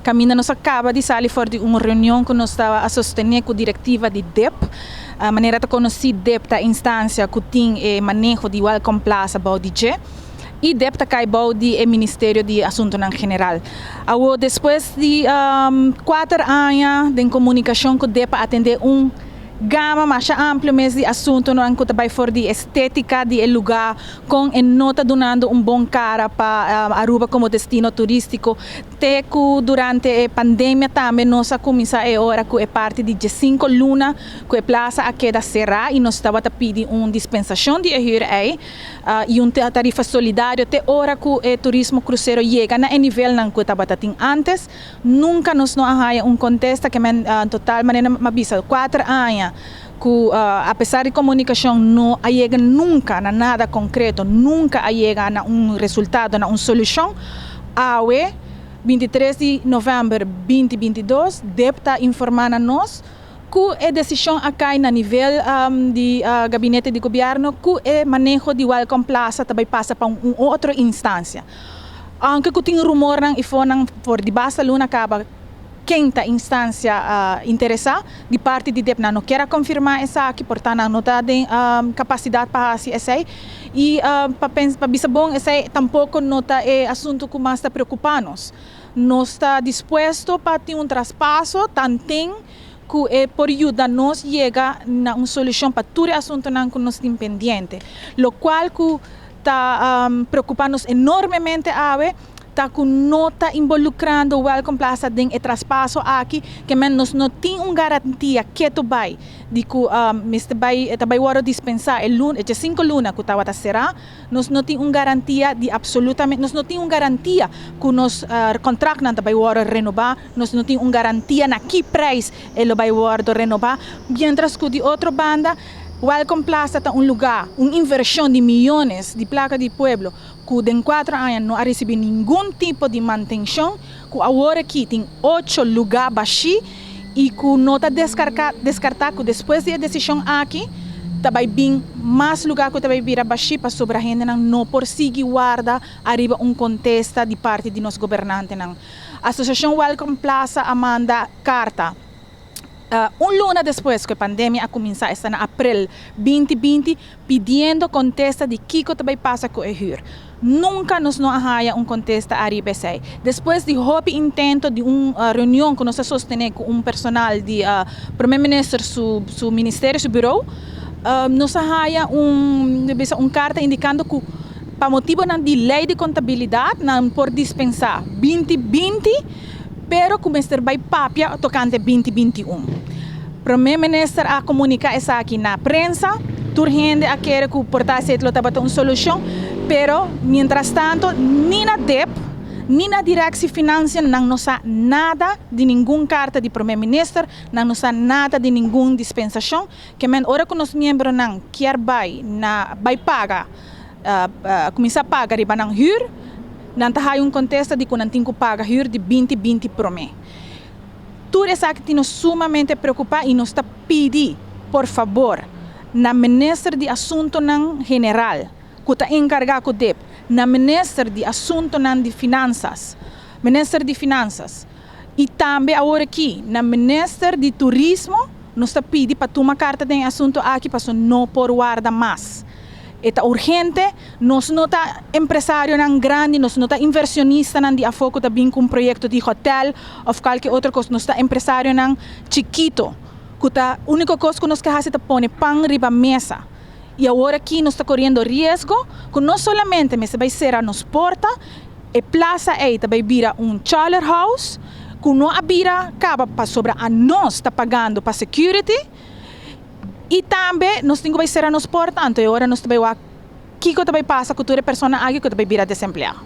Caminho nos acaba de sair fora de uma reunião que nós estava a sostener com a diretiva de DEP, a maneira de conhecer DEP da instância que tem manejo de welcome plaza para o DJ. E DEP cai para o Ministério de Assuntos em Geral. Depois de 4 anos de comunicação com o DEP atender gama mais ampla mesmo de assunto não que também for de estética de lugar com nota donando bom cara para Aruba como destino turístico até que durante a pandemia também nós começamos a hora que é parte de 5 luna que a plaza a queda cerrar e nós estava a pedir dispensação de ir aí e tarifa solidária até hora que o turismo cruzeiro chega na nível não que estava tendo antes nunca nós não há contexto que total maneira mabisa 4 anos que apesar de comunicação não chega nunca na nada concreto, nunca chega na resultado, na solução, awe 23 de novembro de 2022 deve estar informando a nós que a decisão cai na nível de gabinete de governo que o manejo de welcome plaza também passa para outra instância. Aunque tem rumor e por debaixo da luna acaba quinta instância interessada, de parte de DEP não quer confirmar essa aqui, portanto não tem capacidade para fazer essa e para pensar bom, essa tampouco não é assunto que mais está preocupando-nos. Nós está disposto para ter traspasso, tanto que por ajudar nós chegar a uma solução para todo o assunto que nós temos pendente, o qual está preocupando-nos enormemente está com nota involucrando o welcome plaza de traspasso aqui que nós não temos garantia que tu vai de que Mr. vai agora dispensar é 5 luna que estava a será nós não temos garantia de absolutamente nós não temos garantia que nos contrato não vai agora renovar nós não temos garantia na que preço ele vai agora renovar mientras que de outra banda welcome plaza é lugar uma inversão de milhões de placa de pueblo que em 4 anos não recebe nenhum tipo de manutenção, que agora aqui tem 8 lugares baixos e que não está descartado que depois da decisão aqui, também bem mais lugar que também vira baixo para sobre a gente não conseguir guardar arriba contexto de parte de nós governantes. A Associação Welcome Plaza manda carta. Luna depois que a pandemia começou, está em abril 2020, pedindo contexto de que também passa com o HUR. Nunca nos não há contexto a RBC. Depois de intento de reunião que nós sostenemos com personal de primeiro-ministro, seu ministério, seu bureau, nós há carta indicando que para motivo de lei de contabilidade, não por dispensar 2020, pero começar vai papia tocante 2021. Primeiro-ministro a comunicar essa aqui na prensa, turgente a querer que o portal se estava uma solução, pero mientras tanto nem na DEP nem na direção financeira não sabe nada de nenhuma carta de primeiro-ministro, não sabe nada de nenhuma dispensação, que hora que os membros não quer vai pagar, começar a pagar riba ng HUR, não há contexto de que não tem que pagar HUR de 2020 por mês. Tudo isso aqui nos sumamente preocupa e nos está pedindo, por favor, na Ministra de Assuntos General, que está encarregado com DEP, na Ministra de Assuntos de Finanças, Ministra de Finanças, e também agora aqui, na Ministra de Turismo, nos está pedindo para tomar carta de assunto aqui para não por guarda mais. É urgente, nós não estamos empresários grandes, nós não estamos inversionistas de foco também com um projeto de hotel ou qualquer outra coisa, nós estamos empresários chiquito, que a única coisa que nós queremos é pôr pão riba mesa. E agora aqui nós estamos correndo risco que não somente vai ser a nos porta, a plaza aí também vira chiller house, que não vira acaba para sobre a nós está pagando para security. E também nós temos que ser a nos porta, então agora nós também o que também passa com toda pessoa aqui que também vira desempregado.